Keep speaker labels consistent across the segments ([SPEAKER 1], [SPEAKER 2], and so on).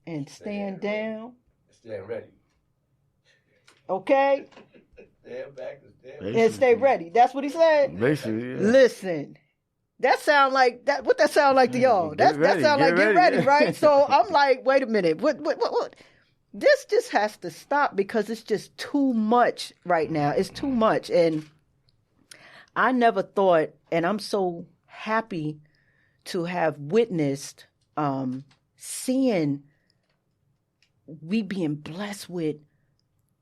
[SPEAKER 1] and stand down.
[SPEAKER 2] Stand ready.
[SPEAKER 1] Okay?
[SPEAKER 2] Stand back
[SPEAKER 1] and stay ready. That's what he said?
[SPEAKER 3] Basically, yeah.
[SPEAKER 1] Listen. That sound like that. What that sound like to y'all? That sound like get ready, right? So I'm like, wait a minute. What? This just has to stop because it's just too much right now. It's too much, and I never thought. And I'm so happy to have witnessed seeing we being blessed with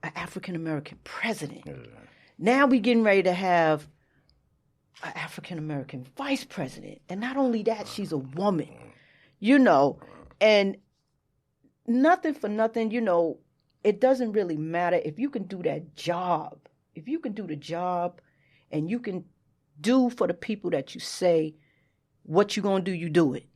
[SPEAKER 1] an African American president. Yeah. Now we getting ready to have an African American vice president. And not only that, she's a woman, and nothing for nothing, it doesn't really matter if you can do that job. If you can do the job and you can do for the people that you say what you're going to do, you do it.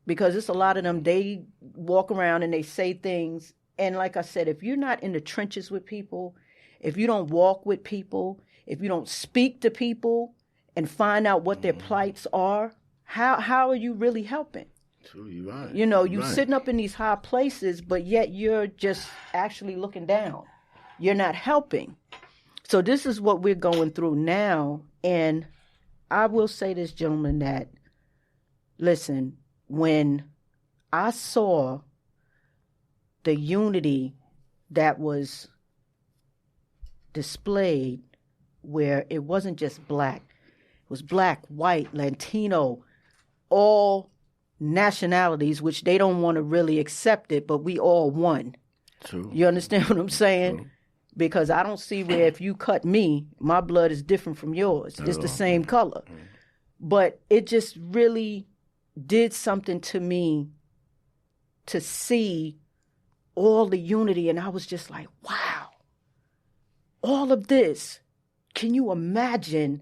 [SPEAKER 1] Because it's a lot of them, they walk around and they say things. And like I said, if you're not in the trenches with people, if you don't walk with people, if you don't speak to people, and find out what their plights are, how are you really helping?
[SPEAKER 3] True, you're right.
[SPEAKER 1] You're right. Sitting up in these high places, but yet you're just actually looking down. You're not helping. So this is what we're going through now. And I will say this, gentlemen, that, listen, when I saw the unity that was displayed, where it wasn't just black, was black, white, Latino, all nationalities, which they don't want to really accept it, but we all one.
[SPEAKER 3] True.
[SPEAKER 1] You understand what I'm saying?
[SPEAKER 3] True.
[SPEAKER 1] Because I don't see where if you cut me, my blood is different from yours. It's the same color. But it just really did something to me to see all the unity. And I was just like, wow, all of this. Can you imagine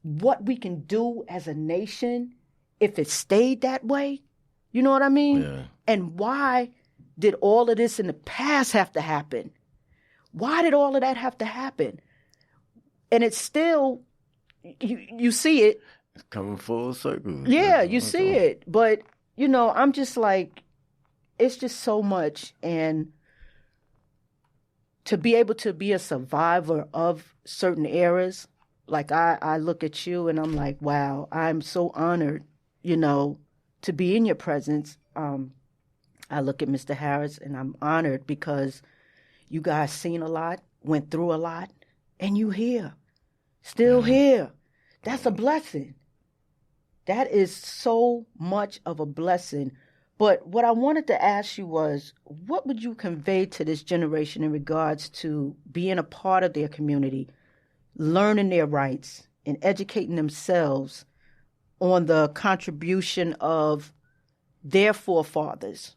[SPEAKER 1] what we can do as a nation if it stayed that way? You know what I mean?
[SPEAKER 3] Yeah.
[SPEAKER 1] And why did all of this in the past have to happen? Why did all of that have to happen? And it's still, you see it.
[SPEAKER 3] It's coming full circle.
[SPEAKER 1] Yeah, you see it. But, I'm just like, it's just so much. And to be able to be a survivor of certain eras, like I look at you and I'm like, wow, I'm so honored, to be in your presence. I look at Mr. Harris and I'm honored because you guys seen a lot, went through a lot, and you here, still here. That's a blessing. That is so much of a blessing. But what I wanted to ask you was, what would you convey to this generation in regards to being a part of their community, learning their rights, and educating themselves on the contribution of their forefathers?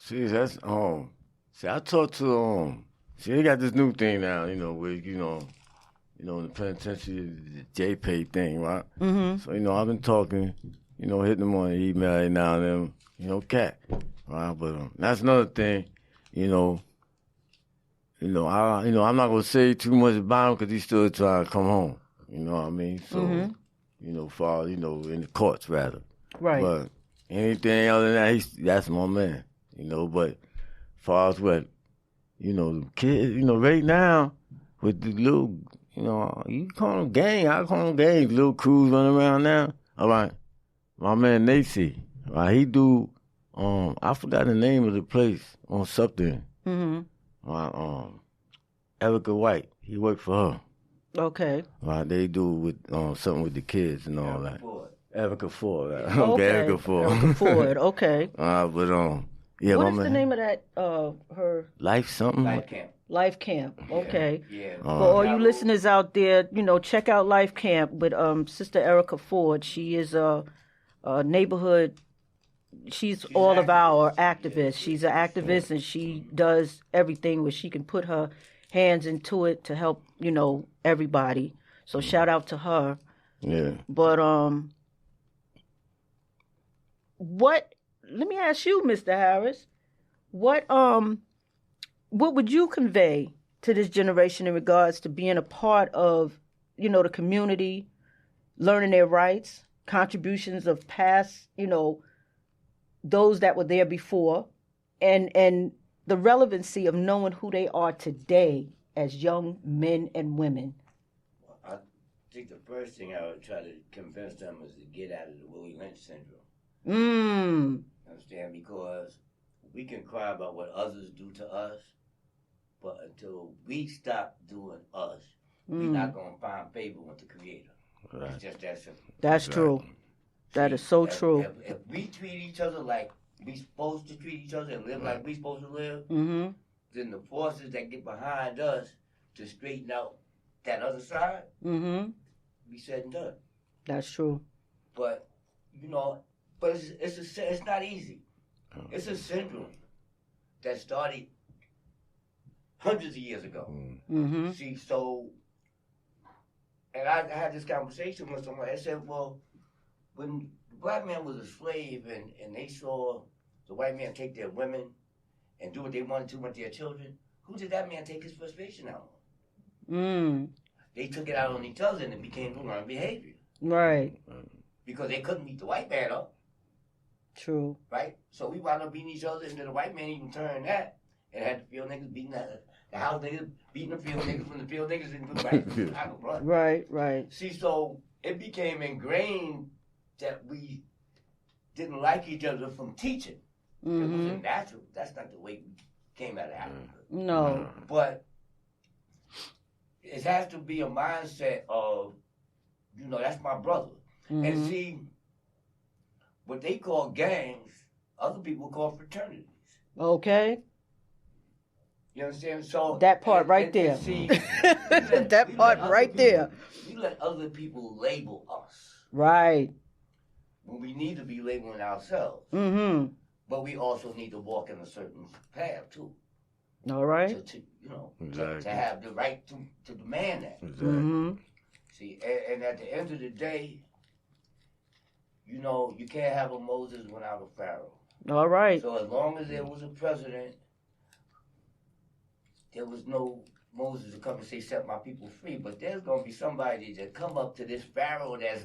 [SPEAKER 3] See, that's I talked to they got this new thing now, where in the penitentiary, the JPay thing, right?
[SPEAKER 1] Mm-hmm.
[SPEAKER 3] So I've been talking, hitting them on the email every now and then, cat, right? But that's another thing, I'm not gonna say too much about him because he's still trying to come home. You know what I mean? So, far, in the courts rather.
[SPEAKER 1] Right.
[SPEAKER 3] But anything other than that, that's my man. But far as what, the kids, right now with the little, you call them gang, I call them gangs, little crews running around now. All right, my man Nacy, right? He do, I forgot the name of the place on something.
[SPEAKER 1] Mm-hmm.
[SPEAKER 3] Erica White, he worked for her.
[SPEAKER 1] Okay.
[SPEAKER 3] Right, they do with something with the kids and all that. Erica Ford. Right?
[SPEAKER 1] Okay.
[SPEAKER 3] Erica Ford.
[SPEAKER 1] Erica Ford. Okay.
[SPEAKER 3] But yeah.
[SPEAKER 1] What is the name of that? Her
[SPEAKER 3] Life something.
[SPEAKER 2] Life Camp.
[SPEAKER 1] Life Camp. Okay.
[SPEAKER 2] Yeah.
[SPEAKER 1] For all you listeners out there, check out Life Camp with Sister Erica Ford. She is a neighborhood. She's all of our activists. She's an activist, and she does everything where she can put her hands into it to help, everybody. So shout out to her.
[SPEAKER 3] Yeah.
[SPEAKER 1] But let me ask you, Mr. Harris, what would you convey to this generation in regards to being a part of, the community, learning their rights, contributions of past, those that were there before, and the relevancy of knowing who they are today as young men and women.
[SPEAKER 2] I think the first thing I would try to convince them is to get out of the Willie Lynch syndrome. Understand? Because we can cry about what others do to us, but until we stop doing us, we're not going to find favor with the Creator. Right. It's just that simple.
[SPEAKER 1] That's true. That is so true.
[SPEAKER 2] If we treat each other like we supposed to treat each other and live like we supposed to live, then the forces that get behind us to straighten out that other side, be said and done.
[SPEAKER 1] That's true.
[SPEAKER 2] But it's not easy. It's a syndrome that started hundreds of years ago. See, so, and I had this conversation with someone. I said, well, when the black man was a slave and they saw the white man take their women and do what they wanted to with their children, who did that man take his frustration out on? They took it out on each other and it became learned behavior.
[SPEAKER 1] Right.
[SPEAKER 2] Because they couldn't beat the white man up.
[SPEAKER 1] True.
[SPEAKER 2] Right? So we wound up beating each other, and then the white man even turned that and had the field niggas beating the house niggas, beating the field niggas when the field niggas didn't do right. Right. See, so it became ingrained that we didn't like each other from teaching. It wasn't natural. That's not the way we came out of Africa.
[SPEAKER 1] No.
[SPEAKER 2] But it has to be a mindset of, that's my brother. And see, what they call gangs, other people call fraternities.
[SPEAKER 1] Okay.
[SPEAKER 2] You understand? So
[SPEAKER 1] that part right there.
[SPEAKER 2] See,
[SPEAKER 1] that part right there.
[SPEAKER 2] We let other people label us.
[SPEAKER 1] Right.
[SPEAKER 2] When we need to be labeling ourselves. But we also need to walk in a certain path too.
[SPEAKER 1] All right.
[SPEAKER 2] To have the right to demand that.
[SPEAKER 3] Exactly.
[SPEAKER 2] See, and at the end of the day, you can't have a Moses without a Pharaoh.
[SPEAKER 1] All right.
[SPEAKER 2] So as long as there was a president, there was no Moses to come and say, set my people free. But there's going to be somebody that come up to this Pharaoh that's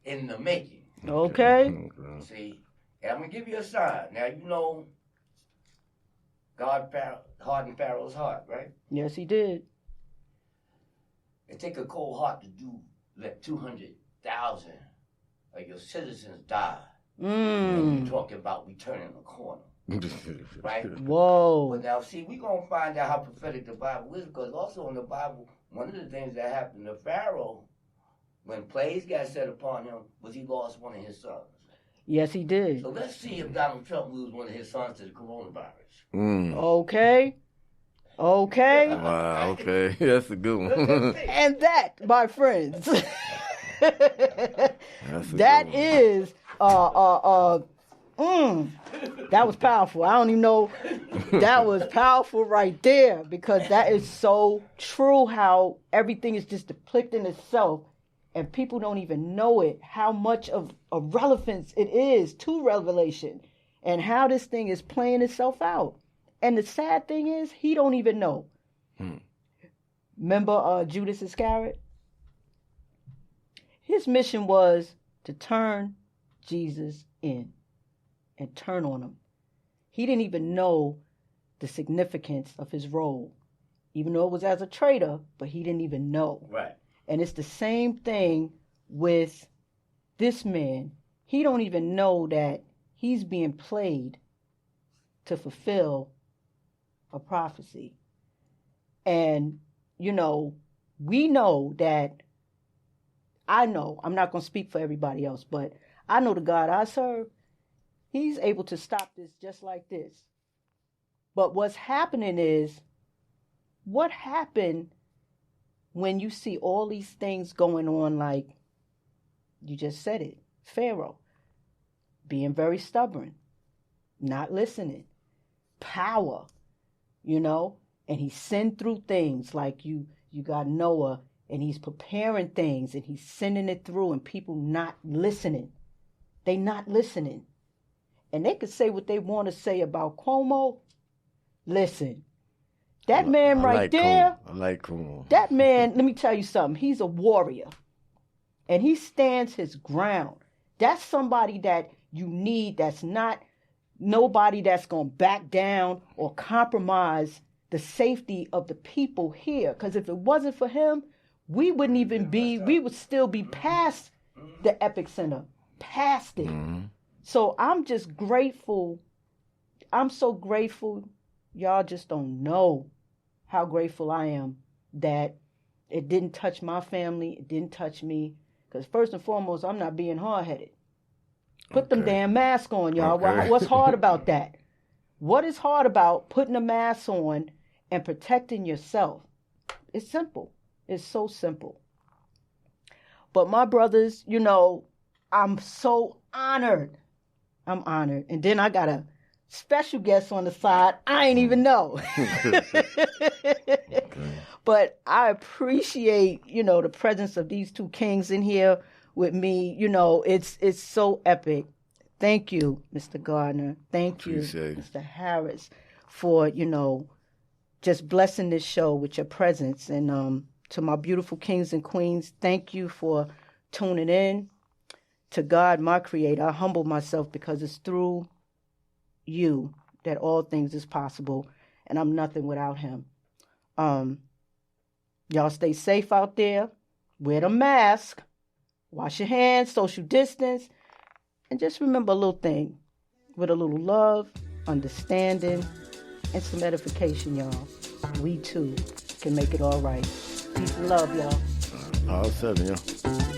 [SPEAKER 2] in the making.
[SPEAKER 1] Okay.
[SPEAKER 2] See, and I'm going to give you a sign. Now, God hardened Pharaoh's heart, right?
[SPEAKER 1] Yes, he did.
[SPEAKER 2] It take a cold heart to let 200,000 of your citizens die. And you're talking about we turning a corner. Right?
[SPEAKER 1] Whoa.
[SPEAKER 2] But now, see, we're going to find out how prophetic the Bible is, because also in the Bible, one of the things that happened to Pharaoh, when plagues got set upon him, was he lost one of his sons.
[SPEAKER 1] Yes, he did.
[SPEAKER 2] So let's see if Donald Trump loses one of his sons to the coronavirus.
[SPEAKER 1] Okay.
[SPEAKER 3] Wow, okay. That's a good one.
[SPEAKER 1] And that, my friends, that is that was powerful. I don't even know. That was powerful right there, because that is so true, how everything is just depicting itself and people don't even know it, how much of a relevance it is to Revelation and how this thing is playing itself out. And the sad thing is, he don't even know. Remember Judas Iscariot? His mission was to turn Jesus in and turn on him. He didn't even know the significance of his role, even though it was as a traitor, but he didn't even know.
[SPEAKER 2] Right.
[SPEAKER 1] And it's the same thing with this man. He don't even know that he's being played to fulfill a prophecy. And, we know that, I'm not going to speak for everybody else, but I know the God I serve, he's able to stop this just like this. But what's happening is, what happened when you see all these things going on, like you just said it, Pharaoh, being very stubborn, not listening, power, and he sent through things like you got Noah, and he's preparing things and he's sending it through, and people not listening. They not listening. And they could say what they want to say about Cuomo. Listen, that man right there.
[SPEAKER 3] I like Cuomo.
[SPEAKER 1] That man, let me tell you something. He's a warrior. And he stands his ground. That's somebody that you need that's not nobody that's going to back down or compromise the safety of the people here. Because if it wasn't for him, we wouldn't even be, we would still be past the epicenter, past it. So I'm just grateful. I'm so grateful. Y'all just don't know how grateful I am that it didn't touch my family. It didn't touch me. Because first and foremost, I'm not being hard-headed. Put them damn masks on, y'all.
[SPEAKER 3] Okay.
[SPEAKER 1] What's hard about that? What is hard about putting a mask on and protecting yourself? It's simple. It's so simple. But my brothers, you know, I'm so honored. I'm honored. And then I got a special guest on the side. I ain't even know. But I appreciate, you know, the presence of these two kings in here with me. You know, it's so epic. Thank you, Mr. Gardner. Thank you, Mr. Harris, for, you know, just blessing this show with your presence. And to my beautiful kings and queens, thank you for tuning in. To God, my creator, I humble myself because it's through you that all things is possible, and I'm nothing without him. Y'all stay safe out there. Wear the mask. Wash your hands, social distance. And just remember a little thing. With a little love, understanding, and some edification, y'all, we too can make it all right. Peace and love, y'all.
[SPEAKER 3] All 7, y'all.